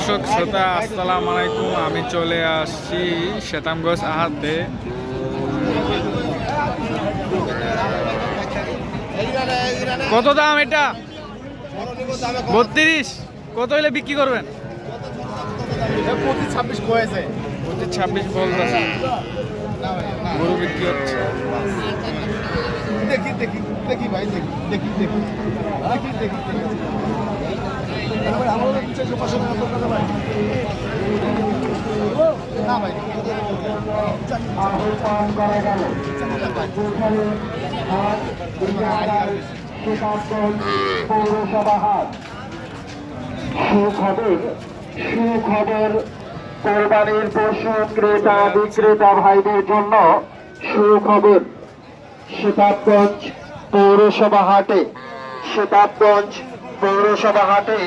দর্শক শ্রোতা আসসালামু আলাইকুম। আমি চলে আসছি শ্বেতামগঞ্জ আহাতে। কত দাম এটা? 32। কত হইলে বিক্রি করবেন? 25-26 হয়েছে। 25-26 বলতেছে। গরু বিক্রি হচ্ছে। দেখি ভাই, দেখি আমাদের 400-500 টাকা দরকার ভাই। না ভাই, সুখবর কোরবানির পশু ক্রেতা বিক্রেতা ভাইদের জন্য সুখবর। শতাবগঞ্জ পৌরসভা হাটে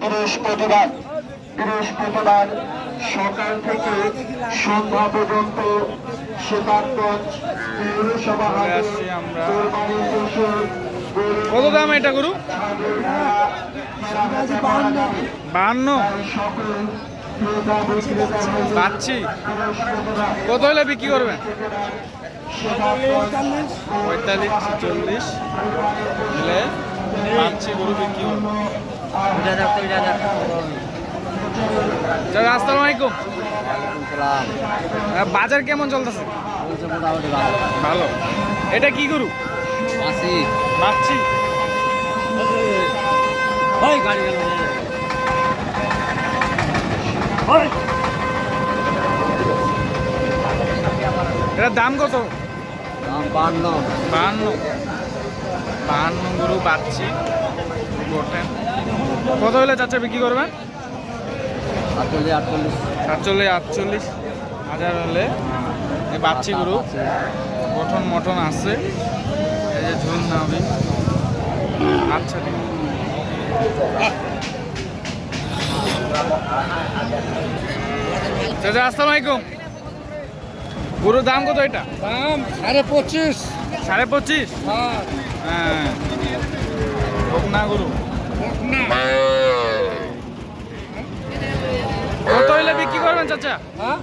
বৃহস্পতিবার সকাল থেকে সন্ধ্যা পর্যন্ত শতাবগঞ্জ পৌরসভা হাটে কোরবানির পশু। কত দাম এটা গরু? 52। পাচ্ছি। কত হলে বিক্রি করবেন? 45-40 হলে পাচ্ছি গরু বিক্রি করবেন। আসসালামু আলাইকুম। বাজার কেমন চলতেছে? ভালো। এটা কি গরু? মাছি। এটার দাম কত? 52 গরু পাচ্ছি। কত হলে চাচা বিক্রি করবেন? 47-48 হাজার হলে এই বাচ্চি গরু গঠন মটন আছে। এই যে ঝুল নাবি। আচ্ছা ঠিক চাচা আসসালামু আলাইকুম। গরুর দাম কত এটা? দাম 25.5। 25.5? হ্যাঁ, বকনা গরু। কত হইলে বিক্রি করবেন চাচা?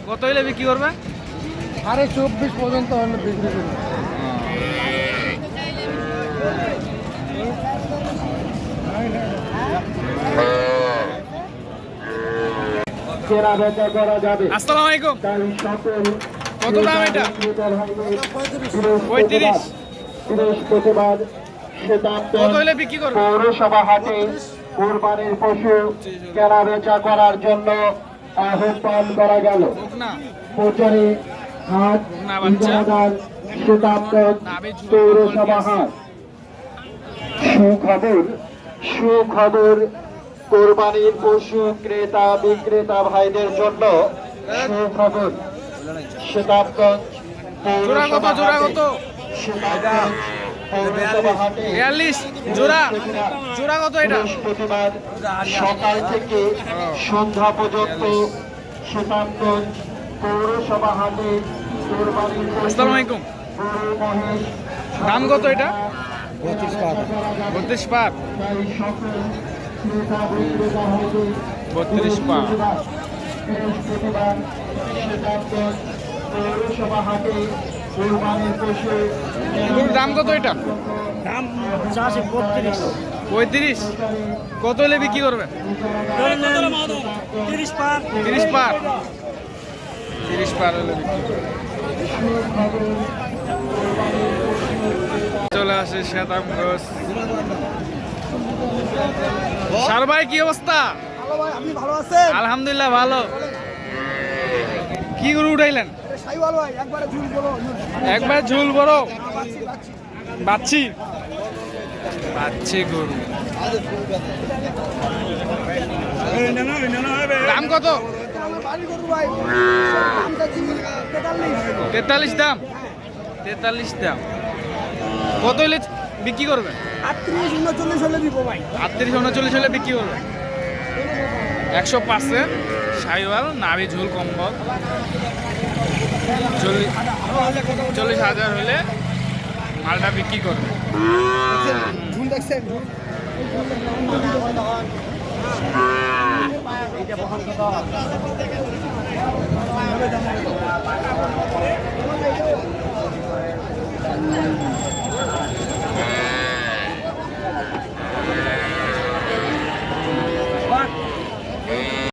কত হইলে বিক্রি করবেন? 24.5 পর্যন্ত হলে বিক্রি করব। কেনাবেচা করা যাবে। আসসালামু আলাইকুম। কত দাম এটা? 35। বৃহস্পতিবার কত হইলে বিক্রি করবেন? পৌরসভা হাটে কোরবানির পশু কেনাবেচা করার জন্য আহ্বান করা গেল। বকনা পৌঁছানি হাট ইজারাদার শতাবগঞ্জ পৌরসভা হাট। সুখবর কোরবানির পশু ক্রেতা বিক্রেতা ভাইদের জন্য সুখবর। শতাবগঞ্জ পৌরসভা হাটে 42 জোড়া কত এটা? বৃহস্পতিবার সকাল থেকে সন্ধ্যা পর্যন্ত শতাবগঞ্জ পৌরসভা হাটে কোরবানির আসসালামু আলাইকুম। দাম কত এটা? 32 পার। 32 পার। বৃহস্পতিবার শতাবগঞ্জ পৌরসভা হাটে কোরবানির পশু দাম কত এটা? দাম 35। কত হলে বিক্রি করবেন? 30 পার। 30 পার। 30 পার হলে বিক্রি করবেন। চলে আসে শ্বেতামগঞ্জ। সার ভাই কি অবস্থা? ভালো ভাই, আপনি ভালো আছেন? আলহামদুলিল্লাহ ভালো। কি গরু উঠাইলেন? সাইওয়াল ভাই, একবারে ঝুল বলো। একবার ঝুল বড় বাচ্চি গরু। দাম কত? 43 দাম। 43 দাম। কত হলে বিক্রি করবেন? 38-39 হলে দিব ভাই। 38-39 হলে বিক্রি করবেন। 100% সাইওয়াল, নাভি ঝুল কম্বল। 40,000 হলে মালটা বিক্রি করবে। ঝুল দেখছেন? এইটা পছন্দ তো